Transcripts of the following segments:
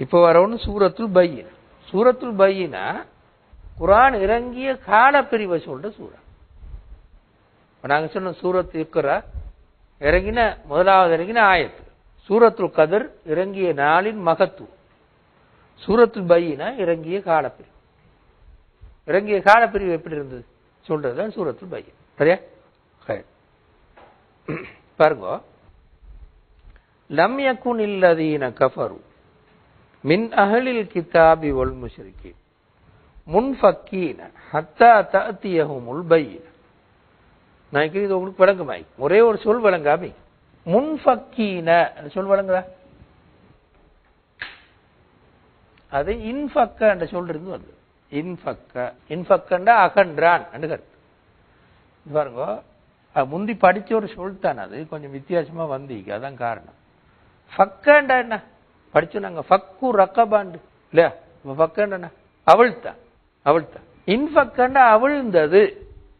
இப்போ வரவொன்னு சூரத்துல் பையினா. சூரத்துல் பையினா குர்ஆன் இறங்கிய காலப்பிரிவை சொல்ற சூரா. நாங்க சொன்ன சூரத்து இக்ரா முதலாவது இறங்கின ஆயத்து. சூரத்துல் கதர் இறங்கிய நாளின் மகத்துவம். சூரத்துல் பையினா இறங்கிய காலப்பிரிவு. இறங்கிய காலப்பிரிவு எப்படி இருந்தது சொல்றதுதான் சூரத்துல் பையினா. சரியா? பாருங்க, லம் யகுனில் லதீன கஃபரு மின் அஹ்லில் கிதாபி வல் முஷ்ரிகீன் முன்ஃபக்கீன ஹத்தா தஅதியஹுமுல் பையினா. நான் இது உங்களுக்கு விளங்குமாய்? ஒரே ஒரு சொல் விளங்காமி. முன்ஃபக்கீன சொல் விளங்குதா? அது இன்ஃபக்க என்ற சொல் இருந்து வந்து இன்ஃபக்கண்டா அகன்றான் என்று கருத்து. பாருங்க, முந்தி படிச்ச ஒரு சொல் தான், அது கொஞ்சம் வித்தியாசமா வந்தீங்க, அதான் காரணம். ஃபக்கண்டா என்ன படிச்சோம் நாங்க? ஃபக்கு ரக்கபாண்டு இல்லையா? ஃபக்கண்டா அவிழ்த்தான். இன்ஃபக்கண்டா அவிழ்ந்தது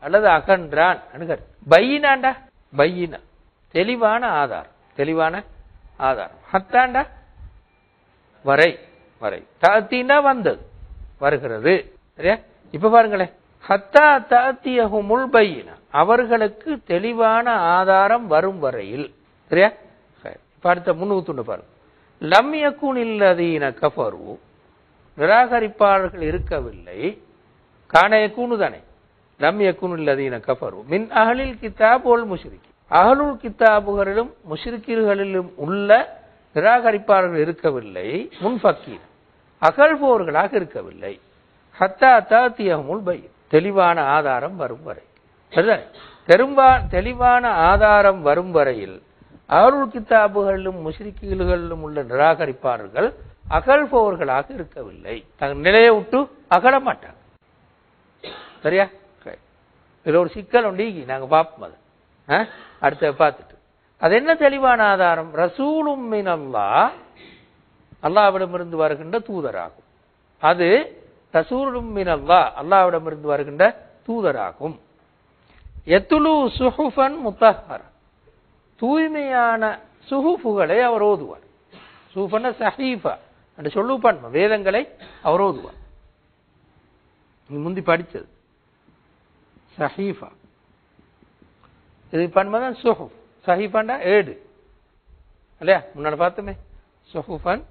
அல்லது அகன்றான் என்று கருத்து. பையினாண்டா பையினா தெளிவான ஆதாரம். ஹத்தாண்டா வரை தஅதீனா வந்தது, வருகிறது. சரியா? இப்ப பாருங்களேன், ஹத்தா தஅதியஹுமுல் பையினா அவர்களுக்கு தெளிவான ஆதாரம் வரும் வரையில். சரியா? இப்ப அடுத்த முன்னுத்துண்டு பாருங்க. லம் யகுனில் லதீன கஃபரு நிராகரிப்பாளர்கள் இருக்கவில்லை. கான யகுனு தானே. லம் யகுனில் லதீன கஃபரு மின் அஹ்லில் கிதாப் வல் முஷ்ரிகீன் அஹ்லுல் கிதாபுகளிலும் முஷ்ரிக்கீன்களிலும் உள்ள நிராகரிப்பாளர்கள் இருக்கவில்லை. முன்ஃபக்கீன் அகழ்பவர்களாக இருக்கவில்லை. ஹத்தா தஅதியஹுமுல் பையினா தெளிவான ஆதாரம் வரும் வரை. தெளிவான ஆதாரம் வரும் வரையில் அஹ்லுல் கிதாபுகளிலும் முஷ்ரிக்கீன்களிலும் உள்ள நிராகரிப்பாளர்கள் அகழ்பவர்களாக இருக்கவில்லை. தங்கள் நிலையை விட்டு அகல மாட்டாங்க. சரியா? இதுல ஒரு சிக்கல் உண்டு, நாங்க பார்ப்போம். அது அடுத்த பார்த்துட்டு அது என்ன தெளிவான ஆதாரம்? ரசூலும் மினல்லாஹ் அல்லாஹ்விடமிருந்து வருகின்ற தூதராகும். அது ரசூலும் மினல்லாஹ் அல்லாஹ்விடமிருந்து வருகின்ற தூதராகும். யத்லு சுஹுஃபன் முத்தஹ்ஹரா தூய்மையான சுஹுஃபுகளை அவர் ஓதுவார். சுஹுஃபன ஸஹீஃபா என்று சொல்லுவான், வேதங்களை அவர் ஓதுவார். முந்தி படிச்சது ஸஹீஃபா, இது பன்மதான் சுஹுஃப். ஸஹீஃபாண்டா ஏடு இல்லையா? முன்னாடி பார்த்தோமே. சுஹுஃபன்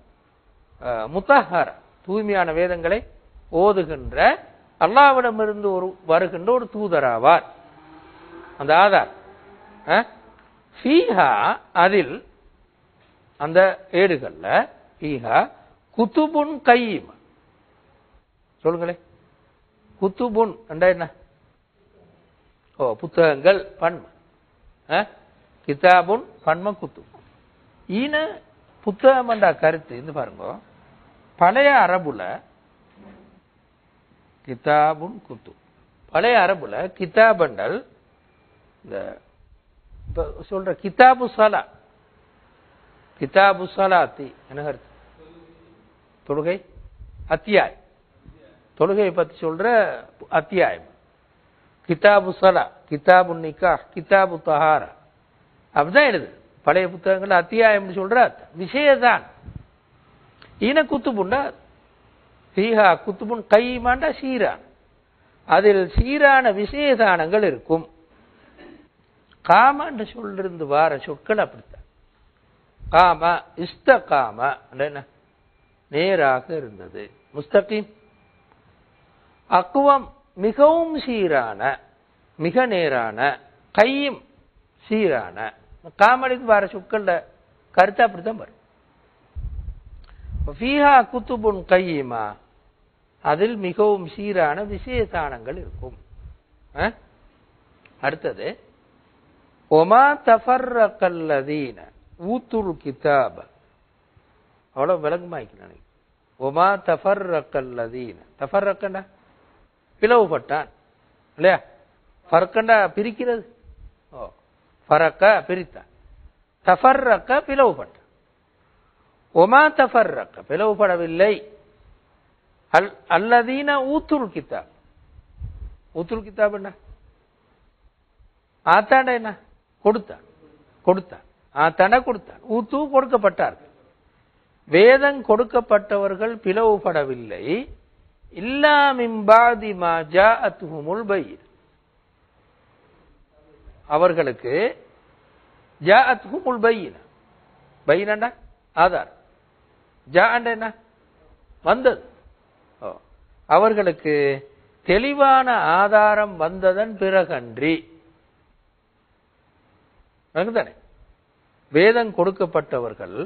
முத்தஹ்ஹரா தூய்மையான வேதங்களை ஓதுகின்ற அல்லாஹ்விடமிருந்து வருகின்ற ஒரு தூதராவார். அந்த ஆதார் ஃபீஹா அதில் அந்த ஏடுகள்ல ஃபீஹா குதுபுன் கையிமா. சொல்லுங்களே, குதுபுன் என்றா என்ன? புத்தகங்கள் பன்ம, கிதாபுன் பன்ம குத்துப். ஈன புத்தகம் என்ற கருத்து இது பாருங்க. பழைய அரபுல கிதாபுன் குத்து, பழைய அரபுல கிதாப் என்றால் இந்த சொல்ற கிதாபு சலா, கிதாபு சலாத்தி என்ன கருத்து? தொழுகை அத்தியாயம், தொழுகையை பத்தி சொல்ற அத்தியாயம். கிதாபு சலா, கிதாபு நிக்காஹ், கிதாபு தஹாரா அப்படிதான் எழுது. பழைய புத்தகங்கள் அத்தியாயம் சொல்ற விஷயதான். ஈன குத்துபுண்டா ஃபீஹா குத்துபுன் கைமாண்டா சீரான், அதில் சீரான விசேஷானங்கள் இருக்கும். காம என்று சொல்லிருந்து வார சொற்கள் அப்படித்தான். காம இஸ்தகாம என்ன? நேராக இருந்தது. முஸ்தகீம் அக்குவம் மிகவும் சீரான, மிக நேரான. கையும் சீரான. காமடிக்கு வார சொற்கள்ல கருத்து அப்படித்தான் வரும். ஃபீஹா குத்துபுன் கையிமா அதில் மிகவும் சீரான விசேஷானங்கள் இருக்கும். அடுத்தது ஒமா தஃபர்ரகல்லதீன ஊத்துல் கிதாப. அவ்வளவு விளங்குமாய்க்கு. ஒமா தஃபர்ரகல்லதீன, தஃபர்ரகண்டா பிளவுபட்டான் இல்லையா? ஃபர்கண்டா பிரிக்கிறது. ஃபரக்க பிரித்தான், தஃபர்ரக பிளவுபட்டான். ஒமா தஃபர்ரக பிளவுபடவில்லை. அல்லதீன ஊத்துல் கிதாப். ஊத்துல் கிதாப் என்ன? ஆத்தாண்ட என்ன? கொடுத்தான். ஆத்தாண்ட கொடுத்தான். ஊத்து கொடுக்கப்பட்டார்கள். வேதம் கொடுக்கப்பட்டவர்கள் பிளவுபடவில்லை. இல்லா மின் பாதி மா ஜாஅத்துஹுமுல் பையினா, அவர்களுக்கு ஜாஅத்துஹுமுல் பையினா, பையினா ஆதார், ஜாஅண்டா என்ன வந்தது, அவர்களுக்கு தெளிவான ஆதாரம் வந்ததன் பிறகன்றி, தானே வேதம் கொடுக்கப்பட்டவர்கள்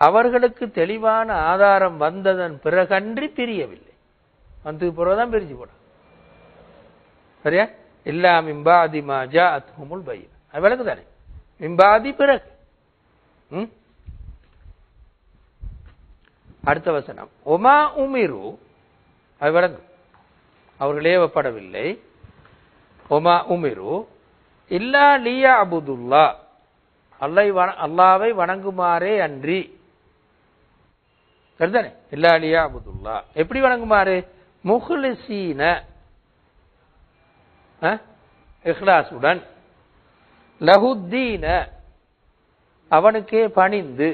அவர்களுக்கு தெளிவான ஆதாரம் வந்ததன் பிறகன்றி பிரியவில்லை. வந்து பிறகுதான் பிரிச்சு போட சரியா. இல்லா மிம்பாதி மா ஜாஅத்துஹுமுல் பையினா, அது விளக்கு தானே, மிம்பாதி பிறகு. அடுத்த வசனம் ஒமா உமிரு, அது விளங்கு, அவர்கள் ஏவப்படவில்லை. ஒமா உமிரு இல்லா லியா அபுதுல்லா, அல்லாவை வணங்குமாறே அன்றி, சரிதானே, இல்லா லியா அபுதுல்லா, எப்படி வணங்குமாறு, முஹ்லிஸீன இஹ்லாசுடன், லஹுத்தீன அவனுக்கே பணிந்து,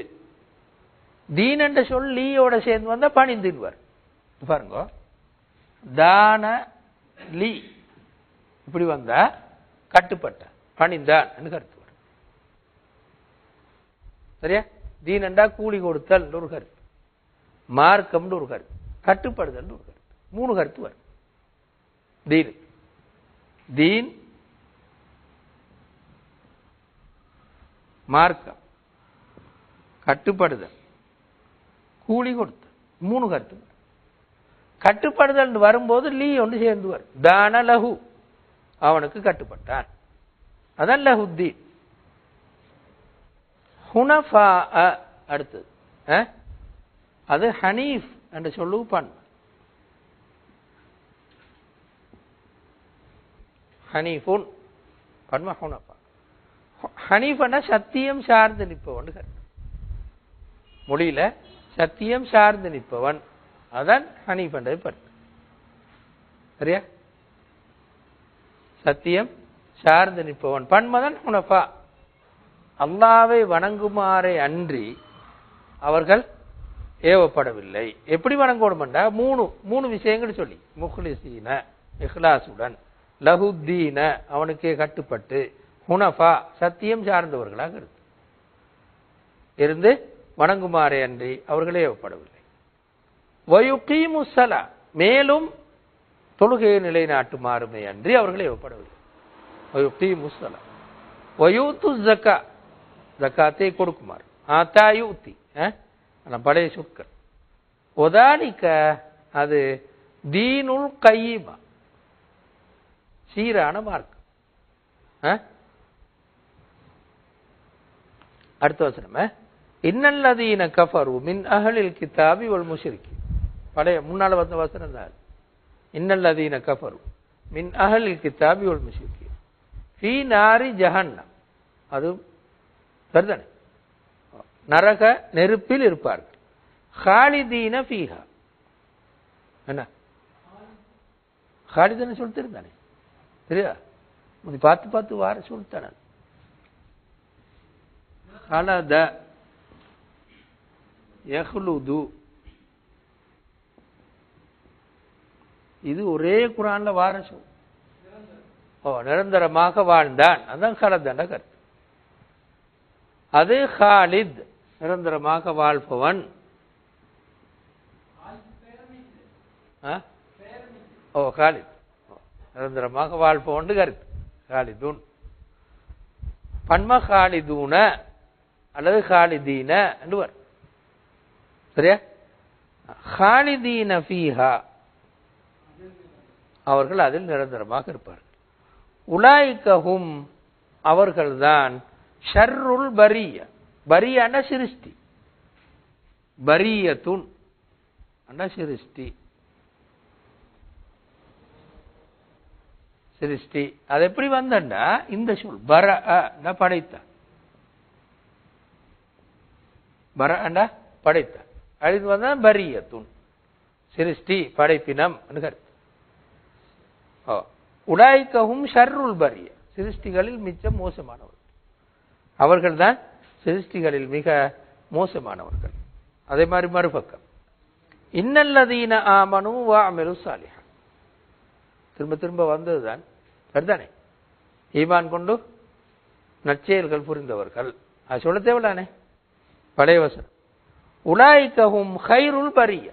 தீன் என்ற சொல் லீயோட சேர்ந்து வந்தா பணிந்துடுவார் பாருங்க. தான லீ இப்படி வந்தா கட்டுப்பட்ட பணிந்தான் கருத்து வரும் சரியா. தீன் என்றா கூலி கொடுத்தல் ஒரு கருத்து, மார்க்கம் ஒரு கருத்து, கட்டுப்படுதல் ஒரு கருத்து, 3 கருத்து வரும். தீன் தீன் மார்க்கம் கட்டுப்படுதல் கூலி கொடுத்தல் 3 கருத்து. கட்டுப்படுதல் வரும்போது லீ ஒன்று சேர்ந்து வரும். தான லஹு அவனுக்கு கட்டுப்பட்டான், அதான் லஹுத்தீன். ஹுனஃபா அடுத்தது அது ஹனீஃப் என்று சொல்லு பண்பு. ஹனீஃபுன் பன்ம ஹுனஃபா. ஹனீஃபன்னா சத்தியம் சார்ந்து நிற்பவன் கருத்து, மொழியில சத்தியம் சார்ந்து நிற்பவன், அதான் ஹனீஃப் என்றது பண்பு சரியா. சத்தியம் சார்ந்து நிற்பவன் பன்மதன் ஹுனஃபா, அல்லாவை வணங்குமாறே அன்றி அவர்கள் ஏவப்படவில்லை. எப்படி வணங்கணும்டா 3 விஷயங்கள் சொல்லி, முஹ்லிஸீன இஹ்லாசுடன், லஹுத்தீன அவனுக்கே கட்டுப்பட்டு, ஹுனஃபா சத்தியம் சார்ந்தவர்களாக இருந்து வணங்குமாறே அன்றி அவர்கள் ஏவப்படவில்லை. வயுகீமுஸ்ஸலா மேலும் தொழுகையை நிலைநாட்டுமாறுமே அன்றி அவர்கள் ஏவப்படவில்லை. வயுகீமுஸ்ஸலா வயூத்து ஸக்கா ஜகாத்தை கொடுக்குமாறு, ஆத்தா யூத்தி பழைய சொற்கள். ஒதாலிக்க அது தீனுல் கையிமா சீரான மார்க்கம். அடுத்த வசனம் இன்னல்லதீன கஃபரு மின் அஹ்லில் கிதாபி வல் முஷ்ரிக்கீன், பழைய முன்னால வந்த வசனம் தான். இன்னல்லதீன கஃபரு மின் அஹ்லில் கிதாபி வல் முஷ்ரிக்கீன் ஃபீ நாரி ஜஹன்னம், அது சரிதானே, நரக நெருப்பில் இருப்பார்கள். ஹாலிதீன ஃபீஹா, என்ன ஹாலிதீன சொல்லிருந்தானே சரியா, பார்த்து வார சொல்லித்தான. ஹலத யஹ்லுது, இது ஒரே குர்ஆன்ல வார சொல். நிரந்தரமாக வாழ்ந்தான், அதான் ஹலதன கருத்து. அது ஹாலித் நிரந்தரமாக வாழ்பவன். ஹாலித் நிரந்தரமாக வாழ்பவன் கருத்து. ஹாலிதுன் பன்ம ஹாலிதூன அல்லது ஹாலிதீன என்று வரும் சரியா. ஹாலிதீன ஃபீஹா அவர்கள் அதில் நிரந்தரமாக இருப்பார்கள். உலாயிகஹும் அவர்கள்தான் ஷர்ருல் பரிய, பரியான சிருஷ்டி, பரியத்துன் அண்ணா சிருஷ்டி, சிருஷ்டி அது எப்படி வந்தா இந்த சொல் பர படைத்த, பர படைத்த அழிந்து வந்தா பரியத்துன் சிருஷ்டி படைப்பினம் கருத்து. உலாயிகஹும் ஷர்ருல் பரிய சிருஷ்டிகளில் மிச்ச மோசமானவர்கள், அவர்கள் தான் சிருஷ்டிகளில் மிக மோசமானவர்கள். அதே மாதிரி மறுபக்கம் இன்னல்லதீன ஆமனு வ அமிலு ஸாலிஹ் திரும்ப திரும்ப வந்ததுதான் சரிதானே. ஈமான் கொண்டு நற்செயல்கள் புரிந்தவர்கள் அது சொல்ல தேவையில்லானே. பழைய வசனம் உலாயிகஹும் கைருல் பரிய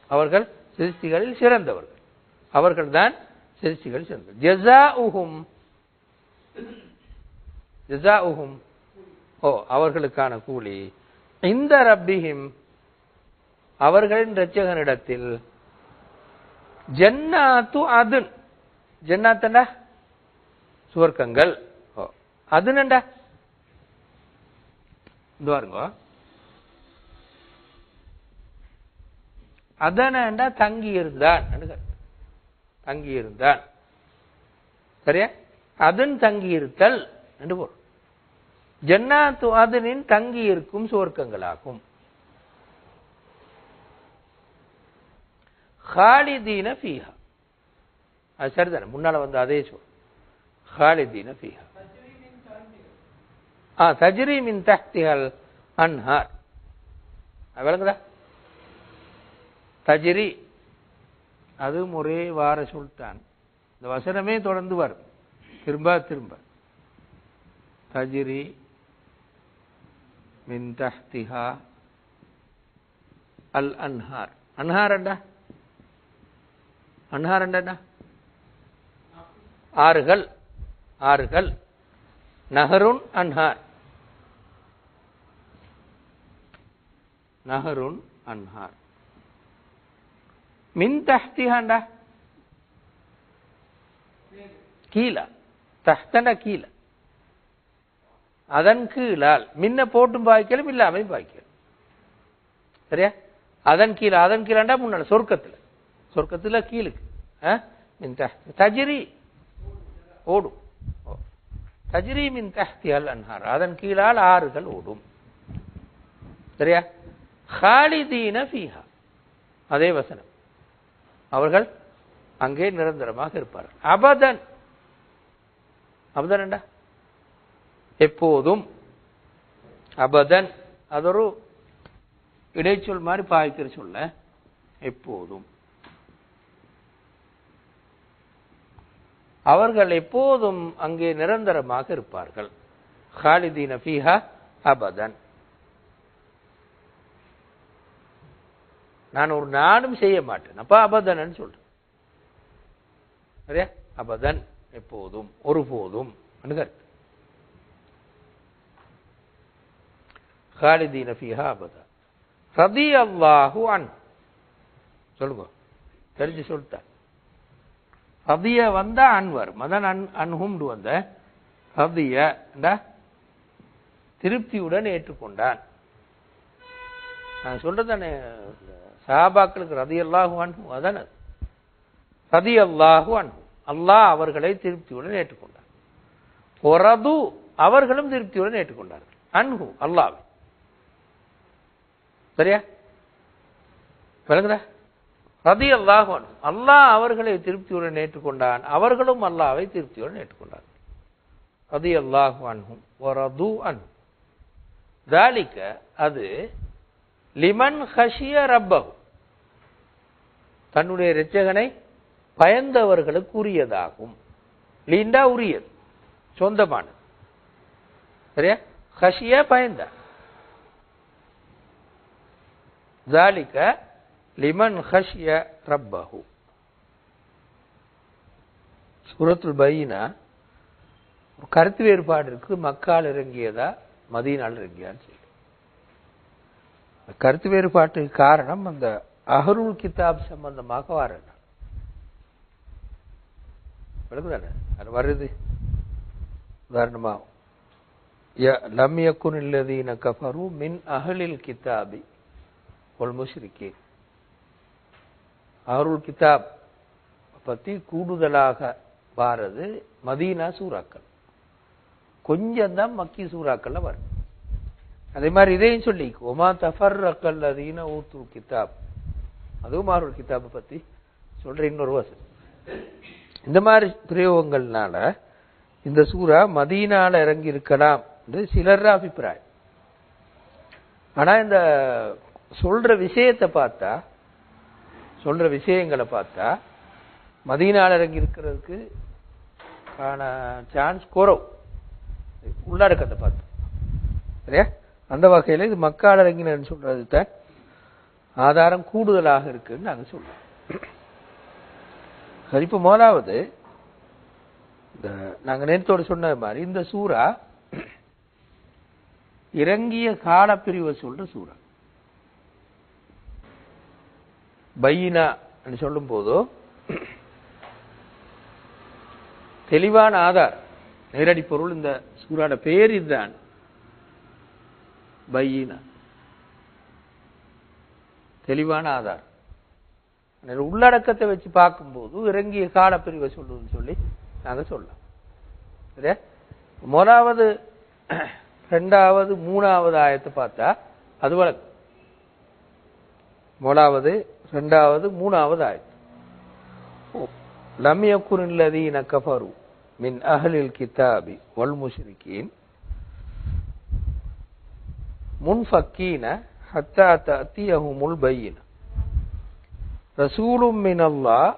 அவர்கள் சிருஷ்டிகளில் சிறந்தவர்கள். அவர்கள் தான் சிருஷ்டிகளில் சிறந்தவர்கள். ஜஸாஉஹும் அவர்களுக்கான கூலி இந்த ரப்பிஹிம் அவர்களின் இரட்சகனிடத்தில் ஜன்னாத்து அதுன் ஜன்னாத்தண்டா சுவர்க்கங்கள் அதுனண்டா இந்த பாருங்க அதனண்டா தங்கி இருந்தான் சரியா. அதன் தங்கி இருத்தல் என்று பொருள். ஜன்னாத்து அதனின் தங்கி இருக்கும் சுவர்க்கங்களாகும். خالدين فيها அது சரிதானே. முன்னால வந்து அதே சொல் خالدين فيها تجري من تحتها الانهار விளங்குதா. தஜ்ரி அது ஒரே வார சொல்தான். இந்த வசனமே தொடர்ந்து வரும் திரும்ப திரும்ப. தஜ்ரி மின் தஹ்திஹா அல் அன்ஹார். அன்ஹார் என்ன ஆறுகள் ஆறுகள். நஹருன் அன்ஹார் நஹருன் அன்ஹார். மின் தஹ்திஹாண்டா கீழ தஹ்தண்டா கீழ அதன் கீழால் மின்ன போட்டும் பாய்க்கலும் இல்லாமல் பாய்க்கலும் சரியா. அதன் கீழாண்டா முன்னால சொர்க்கத்துல கீழுக்கு மின் தஹ்தி தஜ்ரி ஓடும். தஜ்ரி மின் தஹ்திஹல் அன்ஹார் அதன் கீழால் ஆறுகள் ஓடும் சரியா. خالدين فيها அதே வசனம் அவர்கள் அங்கே நிரந்தரமாக இருப்பார்கள். அபதன் அபதன் எப்போதும். அபதன் அது ஒரு இடைச்சொல் மாதிரி பாய்க்கிற சொல்ல. எப்போதும் அவர்கள் எப்போதும் அங்கே நிரந்தரமாக இருப்பார்கள். خالدين فيها அபதன். நான் ஒரு நாளும் செய்ய மாட்டேன் அப்ப அபதன் சொல்றேன் சரியா. அபதன் எப்போதும் ஒருபோதும் கருத்து. خالدين فيها அபதன். ரதியல்லாஹு அன்ஹு சொல்லுங்க தெரிஞ்சு சொல்லிட்டார். ரதிய வந்தா அன்வர் மதன் அன்ஹும் வந்த ரதிய திருப்தியுடன் ஏற்றுக்கொண்டான். நான் சொல்றதானே சஹாபாக்களுக்கு ரதியல்லாஹு அன்ஹு அதான ரதியல்லாஹு அன்ஹு அல்லாஹ் அவர்களை திருப்தியுடன் ஏற்றுக்கொண்டார். ஒரது அவர்களும் திருப்தியுடன் ஏற்றுக்கொண்டார்கள். அன்ஹு அல்லாஹ் சரியா விளங்குதா. ரதியல்லாஹு அன்ஹு அல்லாஹ் அவர்களை திருப்தியுடன் ஏற்றுக்கொண்டான் அவர்களும் அல்லாஹ்வை திருப்தியுடன் ஏற்றுக்கொண்டார்கள். ரதியல்லாஹு அன்ஹு வரது அன்ஹு ذلك அது லிமன் ஹஷிய ரப்பஹு தன்னுடைய இரட்சகனை பயந்தவர்களுக்கு உரியதாகும். லீண்டா உரியது சொந்தமானது சரியா. ஹஷிய பயந்த. ذلك லிமன் ஹஷிய ரப்பஹு. சூரத்துல் பைனா ஒரு கருத்து வேறுபாடு இருக்கு. மக்கால் இறங்கியதா மதீனால் இறங்கியான்னு சொல்லி. கருத்து வேறுபாட்டுக்கு காரணம் அந்த அஹ்ருல் கிதாப் சம்பந்தமாக வரது அது வருது. உதாரணமா லம் யகுன் அல்லதீன கஃபரு மின் அஹ்லில் கிதாபி வல் முஷ்ரிகீன். அஹ்ருல் கிதாப் பத்தி கூடுதலாக வாரது மதீனா சூறாக்கள். கொஞ்சம் தான் மக்கி சூறாக்கள்ல வரும். அதே மாதிரி இதையும் சொல்லி ஒமா தஃபர்ரகல் லதீன ஊத்துல் கிதாப் அதுவும் அஹ்ருல் கிதாபை பத்தி சொல்ற இன்னொரு வசனம். இந்த மாதிரி பிரயோகங்கள்னால இந்த சூரா மதீனால இறங்கி இருக்கலாம் என்று சிலர் அபிப்பிராயம். ஆனா இந்த சொல்ற விஷயத்தை பார்த்தா, சொல்ற விஷயங்களை பார்த்தா மதீனால இறங்கி இருக்கிறதுக்கு சான்ஸ் குறவு, உள்ளடக்கத்தை பார்த்து. சரியா? அந்த வகையில இது மக்கால இறங்கினு சொல்றது தான் ஆதாரம் கூடுதலாக இருக்குன்னு நாங்க சொல்றோம். சரி, இப்ப முதலாவது நாங்க நேரத்தோடு சொன்ன மாதிரி இந்த சூரா இறங்கிய காலப்பிரிவை சொல்ற சூரா. பையினா சொல்லும் போதோ தெளிவான ஆதார், நேரடி பொருள். இந்த சூராட பேர் இதுதான், பையினா, தெளிவான ஆதார். உள்ளடக்கத்தை வச்சு பார்க்கும்போது இறங்கிய காலப்பிரிவை சொல்லுன்னு சொல்லி நாங்க சொல்லலாம். சரியா? முதலாவது, இரண்டாவது, மூணாவது ஆயத்தை பார்த்தா அது வழக்கு. முதலாவது, இரண்டாவது, மூணாவது ஆயத்து. லம் யகுனில் லதீன கஃபரு மின் அஹ்லில் கிதாபி வல் முஷ்ரிகீன் முன்ஃபக்கீன ஹத்தா தஅதியஹுமுல் பையின ரசூலும் மினல்லாஹ்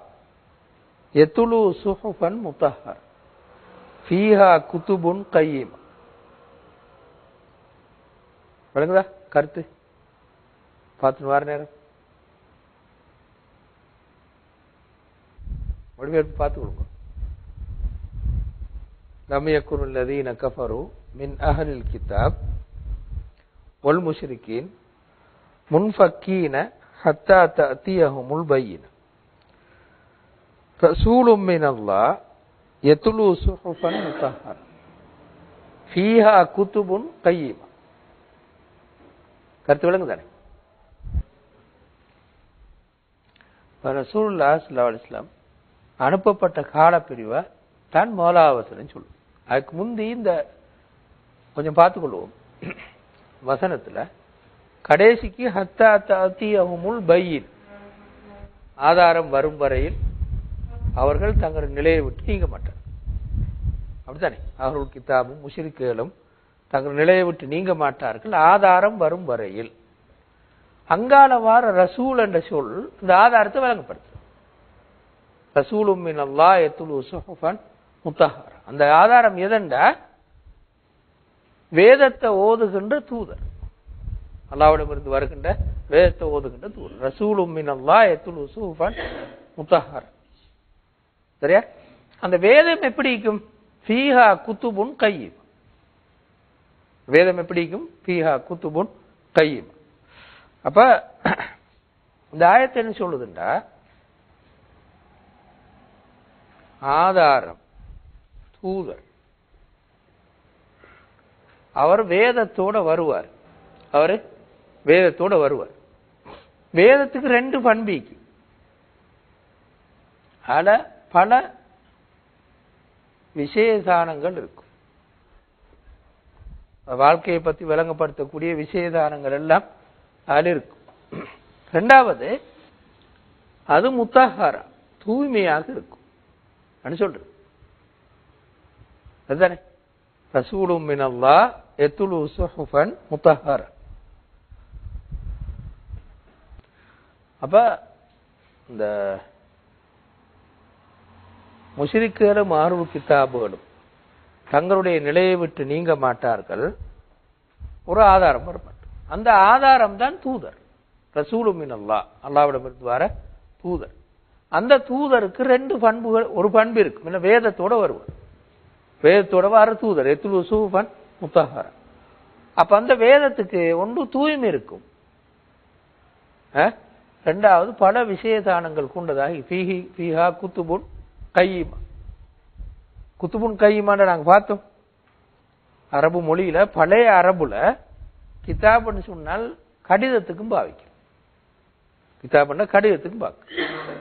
யத்லு சுஹுஃபன் முத்தஹ்ஹர் ஃபீஹா குதுபுன் கையிமா. விளங்குதா கருத்து? பார்த்து வார நேரம் வடிவேற்பு பார்த்து கொடுங்க. லம் யகுனில் லதீன கஃபரு மின் அஹ்லில் கிதாப் வல் முஷ்ரிகீன் முன்ஃபக்கீன ஹத்தா தஅதியஹுமுல் பையின ரசூலும் மினல்லாஹ் யத்லு சுஹுஃபன் முத்தஹ்ஹர் ஃபீஹா குதுபுன் கையிமா. கருத்து விளங்குதானே? ரசூலுல்லாஹி ஸல்லல்லாஹு அலைஹி வஸல்லம் அனுப்பப்பட்ட காலப்பிரிவை தான் முதலாவது சொல்லும். அதுக்கு முந்தி இந்த கொஞ்சம் பார்த்துக்கொள்வோம். வசனத்துல கடைசிக்கு ஹத்தா தஅதியஹுமுல் பையின், ஆதாரம் வரும் வரையில் அவர்கள் தங்கள் நிலையை விட்டு நீங்க மாட்டார். அப்படித்தானே? அவர்கள் கிதாபும் முஷ்ரிக்குகளும் தங்கள் நிலையை விட்டு நீங்க மாட்டார்கள் ஆதாரம் வரும் வரையில். அங்கால வார ரசூல் என்ற சொல் இந்த ஆதாரத்தை வழங்கப்படுது. ரசூலும் மினல்லாஹ் யத்லு சுஹுஃபன் முத்தஹ்ஹர். அந்த ஆதாரம் எதெண்டா வேதத்தை ஓதுகின்ற தூதர், அல்லாஹ்விடமிருந்து வருகின்ற வேதத்தை ஓதுகின்ற தூதர். ரசூலும் மினல்லாஹ் யத்லு சுஹுஃபன் முத்தஹ்ஹர். சரியா? அந்த வேதம் எப்படி இருக்கும்? ஃபீஹா குதுபுன் கையிமா. வேதம் எப்படி இருக்கும்? ஃபீஹா குதுபுன் கையிமா. அப்ப இந்த ஆயத்தை என்ன சொல்லுதுண்டா, ஆதாரம் தூதர் அவர் வேதத்தோட வருவார். அவரு வேதத்தோட வருவார். வேதத்துக்கு ரெண்டு பண்பிக்கு பல விசேஷானங்கள் இருக்கும். வாழ்க்கையை பற்றி விளங்கப்படுத்தக்கூடிய விசேஷானங்கள் எல்லாம் அதில் இருக்கும். இரண்டாவது, அது முத்தஹ்ஹரா, தூய்மையாக இருக்கும் சொல்றது. அதுதானே? ரசூலும் மினல்லாஹ் யத்லு சுஹுஃபன் முத்தஹ்ஹரா. அப்ப இந்த முஷ்ரிக்குகளும் அஹ்லுல் கிதாபுகளும் தங்களுடைய நிலையை விட்டு நீங்க மாட்டார்கள். ஒரு ஆதாரம் வரப்பட்டு, அந்த ஆதாரம் தான் தூதர். ரசூலும் மினல்லாஹ், அல்லாஹ்விடமிருந்து வர தூதர். அந்த தூதருக்கு ரெண்டு பண்புகள், ஒரு பண்பு இருக்கு. வேதத்தோட வருவார், வேதத்தோட வர தூதர் யத்லு சுஹுஃபன் முத்தஹ்ஹரா. அப்ப அந்த வேதத்துக்கு ஒன்று தூய்மை இருக்கும், இரண்டாவது பல விசேஷானங்கள் கொண்டதாகி ஃபீஹா குதுபுன் கையிமா. குதுபுன் கையிமான்னு நாங்க பார்த்தோம். அரபு மொழியில, பழைய அரபுல கிதாப்னு சொன்னால் கடிதத்துக்கும் பாவிக்கும். கிதாப்னா கடிதத்துக்கும்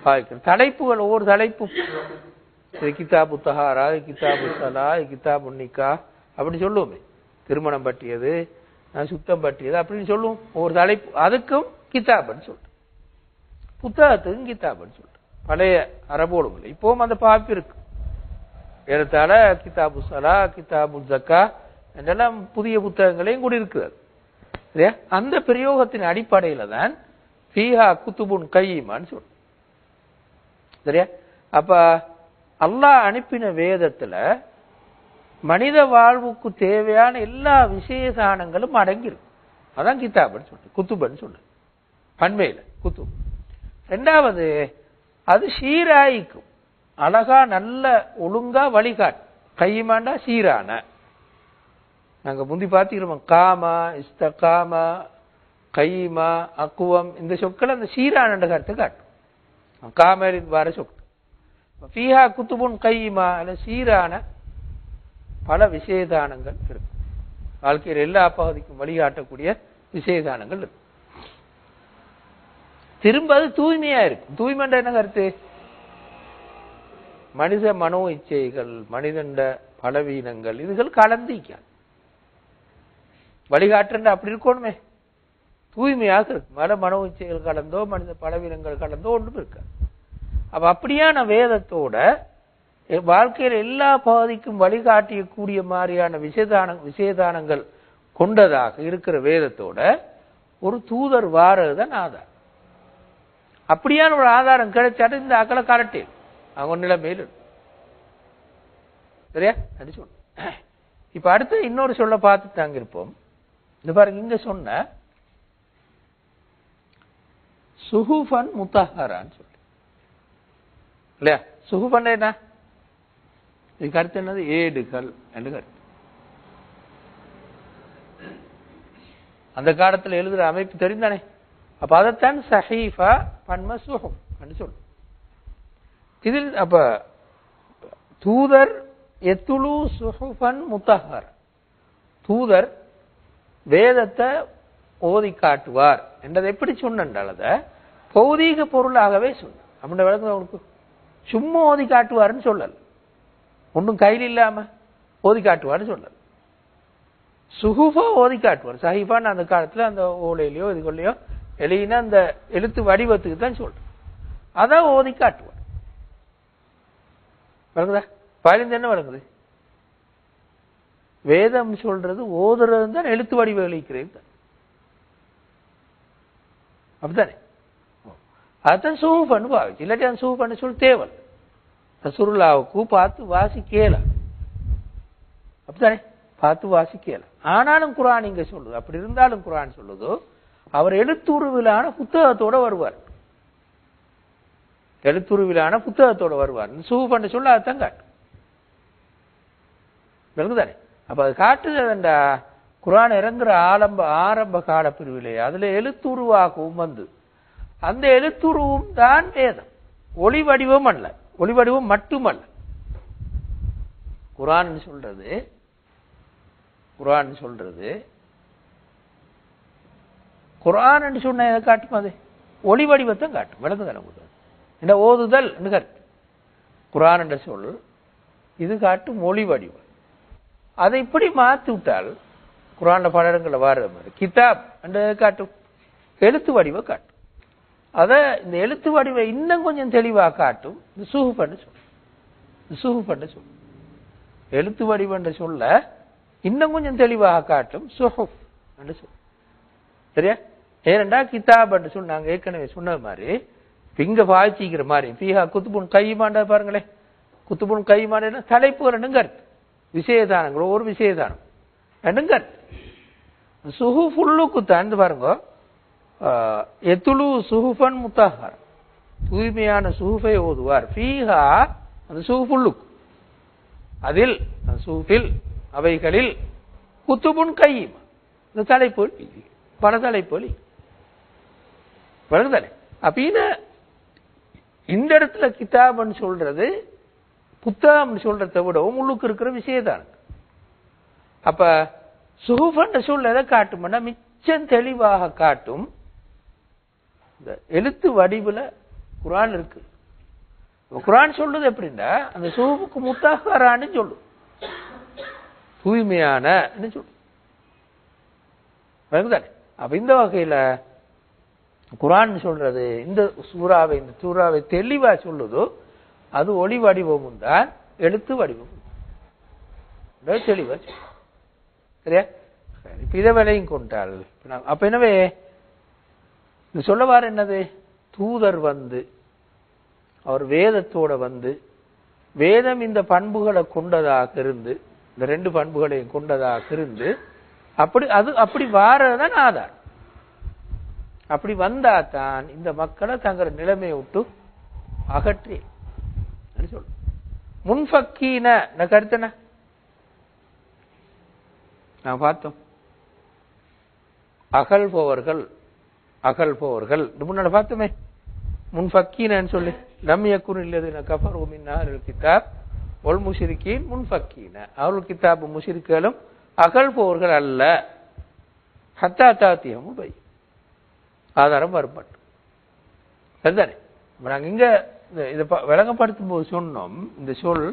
பாவிக்கும். தலைப்புகள், ஒவ்வொரு தலைப்பும் கிதாபு தஹாரா, கிதாபு ஸலா, கிதாபு நிக்கா அப்படி சொல்லுவோமே. திருமணம் பற்றியது, சுத்தம் பற்றியது அப்படின்னு சொல்லுவோம். ஒவ்வொரு தலைப்பு அதுக்கும் கிதாப்னு சொல்றோம். புத்தகத்துக்கும் கிதாப்னு சொல்றோம். பழைய அரபோடு இல்லை, இப்பவும் அந்த பாவிப்பு இருக்கு. ஏறத்தாழ கிதாபு ஸலா, கிதாபு ஜக்கா என்றெல்லாம் புதிய புத்தகங்களையும் கூட இருக்கிறது. சரியா? அந்த பிரயோகத்தின் அடிப்படையில தான் ஃபீஹா குத்துபுன் கையிமான்னு சொல்றோம். சரியா? அப்ப அல்லாஹ் அனுப்பின வேதத்துல மனித வாழ்வுக்கு தேவையான எல்லா விசேஷானங்களும் அடங்கியிருக்கு. அதான் கிதாபுன்னு சொல்றேன், குத்துபன்னு சொல்றேன் பண்பையில குத்துப். ரெண்டாவது, அது சீராய்க்கும், அழகா நல்ல ஒழுங்கா வழிகாட்டு. கையிமாண்டா சீரான. நாங்க முந்தி பார்த்துக்கிறோம், காமா, இஸ்தகாமா, கைமா, அக்குவம், இந்த சொற்கள் அந்த சீரான கருத்தை காட்டும். காமரின் வர சொற்கள். ஃபீஹா குத்துபுன் கைமா, சீரான பல விசேதானங்கள் இருக்கு. வாழ்க்கையில் எல்லா பகுதிக்கும் வழிகாட்டக்கூடிய விசேதானங்கள் இருக்கு. திரும்ப அது தூய்மையா இருக்கும். தூய்மைன்ற என்ன கருத்து? மனித மனோ இச்சைகள், மனிதண்ட பலவீனங்கள், இதுகள் கலந்திக்காது. வழிகாட்டுன்ற அப்படி இருக்கணுமே, தூய்மையாக இருக்கு. மனோ இச்சைகள் கலந்தோ மனித பலவீனங்கள் கலந்தோ ஒன்றும் இருக்காது. அப்ப அப்படியான வேதத்தோட வாழ்க்கையில் எல்லா பகுதிக்கும் வழிகாட்டியக்கூடிய மாதிரியான விசேதானங்கள் கொண்டதாக இருக்கிற வேதத்தோட ஒரு தூதர் வாரதுதான் ஆதாரம். அப்படியான ஒரு ஆதாரம் கிடைச்சாட்டு இந்த அக்கலை கரட்டே அவங்க நிலைமையில். சரியா? சொன்ன இப்ப அடுத்து இன்னொரு சொல்ல பார்த்து தாங்க இருப்போம். இந்த பாருங்க, இங்க சொன்ன சுஹுஃபன் முத்தஹரான்னு சொல்லி இல்லையா? சுஹுஃபன் என்ன? இது கருத்து என்னது? ஏடுகள் என்று கருத்து. அந்த காலத்தில் எழுதுற அமைப்பு தெரிந்தானே. அப்ப அதைத்தான் சஹீஃபா பன்ம சுஹுஃப் என்று சொல்லு. இதில் அப்ப தூதர் எத்துலு சுஹுஃபன் முத்தஹர், தூதர் வேதத்தை ஓதி காட்டுவார் என்றதை எப்படி சொன்னால் அதை பௌதீக பொருளாகவே சொன்ன. அப்படின்ற விளக்கம் அவனுக்கு சும்மா ஓதி காட்டுவார்னு சொல்லல, ஒன்றும் கையில் இல்லாம ஓதி காட்டுவார்னு சொல்லல. சுஹுஃபா ஓதி காட்டுவார். சஹீஃபான்னு அந்த காலத்துல அந்த ஓலையிலையோ இதுக்குள்ளேயோ எழுதினா அந்த எழுத்து வடிவத்துக்கு தான் சொல்றேன். அதான் ஓதி காட்டுவார். விளங்குதா? பதிலிருந்து என்ன விளங்குது? வேதம் சொல்றது ஓதுறது தான், எழுத்து வடிவம் எழுதிக்கிறது தான். அப்படித்தானே? அதுதான் சுஹுஃபன்னு பாவிச்சு. இல்லாட்டி அந்த சுஹுஃபன்னு சொல்லி தேவல் ரசூலுல்லாஹ்வுக்கு பார்த்து வாசிக்கலாம். அப்படித்தானே? பார்த்து வாசிக்கலாம். ஆனாலும் குர்ஆன் இங்க சொல்லுது, அப்படி இருந்தாலும் குர்ஆன் சொல்லுதோ அவர் எழுத்துருவிலான புத்தகத்தோட வருவார். எழுத்துருவிலான புத்தகத்தோட வருவார். சுஹுஃபன்னு சொல்ல அதுதான் காட்டும். விளங்குதானே? அப்ப அது காட்டுதா குர்ஆன் இறங்குற ஆரம்ப கால பிரிவிலே அதுல எழுத்துருவாகவும் வந்து அந்த எழுத்துருவும் தான் வேதம். ஒளி வடிவம் அல்ல, ஒளி வடிவம் மட்டுமல்ல. குர்ஆன் சொல்றது குர்ஆன் என்று சொன்ன எதை காட்டும்? அது ஒளி வடிவத்தை காட்டும். விளங்குதானே? இந்த ஓதுதல் கருத்து குர்ஆன் என்ற சொல் இது காட்டும் ஒளி வடிவம். அதை இப்படி மாற்றி விட்டால் குர்ஆன்ல பல இடங்கள்ல வர்ற மாதிரி கிதாப் என்ற காட்டும் எழுத்து வடிவம் காட்டும். அத இந்த எழுத்து வடிவை இன்னும் கொஞ்சம் தெளிவாக காட்டும் இந்த சுஹுஃபன்னு சொல். எழுத்து வடிவம் என்று சொல்ல இன்னும் கொஞ்சம் தெளிவாக காட்டும் சுஹுஃப் என்று சொல். சரியா? ஏனென்றா கிதாப் என்று சொல் நாங்க ஏற்கனவே சொன்ன மாதிரி இங்க பாய்ச்சிக்கிற மாதிரி ஃபீஹா குத்துபுன் கைமாண்ட பாருங்களேன். குத்துபுன் கைமாண்ட தலைப்பு ரெண்டும் கருத்து, விசேதானங்கள் ஒரு விசேதானம் ரெண்டும் கருத்து. சுஹுஃபுல்லுக்கு தான் பாருங்க, எத்துலு சுஹுஃபன் முத்தஹர், தூய்மையான சுஹுஃபை ஓதுவார். ஃபீஹா அந்த சுஹுஃபுல்லுக்கு, அதில் சுஹுஃபில் அவைகளில் குத்துபுன் கையிமா இந்த தலைப்புகள் பல தலைப்புகள் வருதானே. அப்படின்னா இந்த இடத்துல கிதாப்னு சொல்றது புத்தகம் சொல்றதை விடவும் உள்ளுக்கு இருக்கிற விஷயத்தான். அப்ப சுஹுஃபன் சொல்ல எதை காட்டும்னா மிச்சம் தெளிவாக காட்டும். இந்த எழுத்து வடிவுல குர்ஆன் இருக்கு. குர்ஆன் சொல்லுது எப்படின்னா அந்த சுஹுஃபுக்கு முத்தஹரான்னு சொல்லும், தூய்மையான சொல்லும். அப்ப இந்த வகையில குர்ஆன் சொல்றது இந்த சூறாவை தெளிவா சொல்லுதோ அது ஒளி வடிவமும் தான் எழுத்து வடிவமும் தெளிவா. சரியா? இதை விலையும் கொண்டாள். அப்ப எனவே இது சொல்லவாறு என்னது, தூதர் வந்து அவர் வேதத்தோட வந்து வேதம் இந்த பண்புகளை கொண்டதாக இருந்து, இந்த 2 பண்புகளையும் கொண்டதாக இருந்து அப்படி வாரதான் ஆதார். அப்படி வந்தா தான் இந்த மக்களை தங்கள் நிலைமையை விட்டு அகற்றி சொல்ல. முன்ஃபக்கீன கருத்து என்ன நான் பார்த்தோம், அகழ்பவர்கள் முன்னாடி பார்த்தோமே முன்ஃபக்கீனன்னு சொல்லி. லம் யகுன் அல்லதீன கஃபரு மின் அஹ்லில் கிதாப் வல் முஷ்ரிகீன் முன்ஃபக்கீன. அஹ்லுல் கிதாப் முஷ்ரிக்குகளும் அகழ்பவர்கள் அல்ல. ஹத்தா தாத்தியஹும் பை ஆதாரம் வரப்பட்டு சரிதானே. நாங்கள் இங்க இதை விளங்கப்படுத்தும் போது சொன்னோம், இந்த சொல்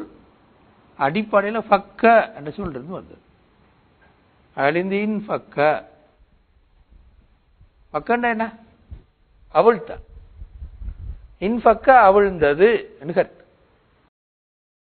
அடிப்படையில் ஃபக்க என்ற சொல் இருந்து வந்தது. அழிந்தின் ஃபக்க, ஃபக்கன்னா என்ன, அவிழ்த்தான். இன்ஃபக்க அவிழ்ந்தது என்று கருத்து.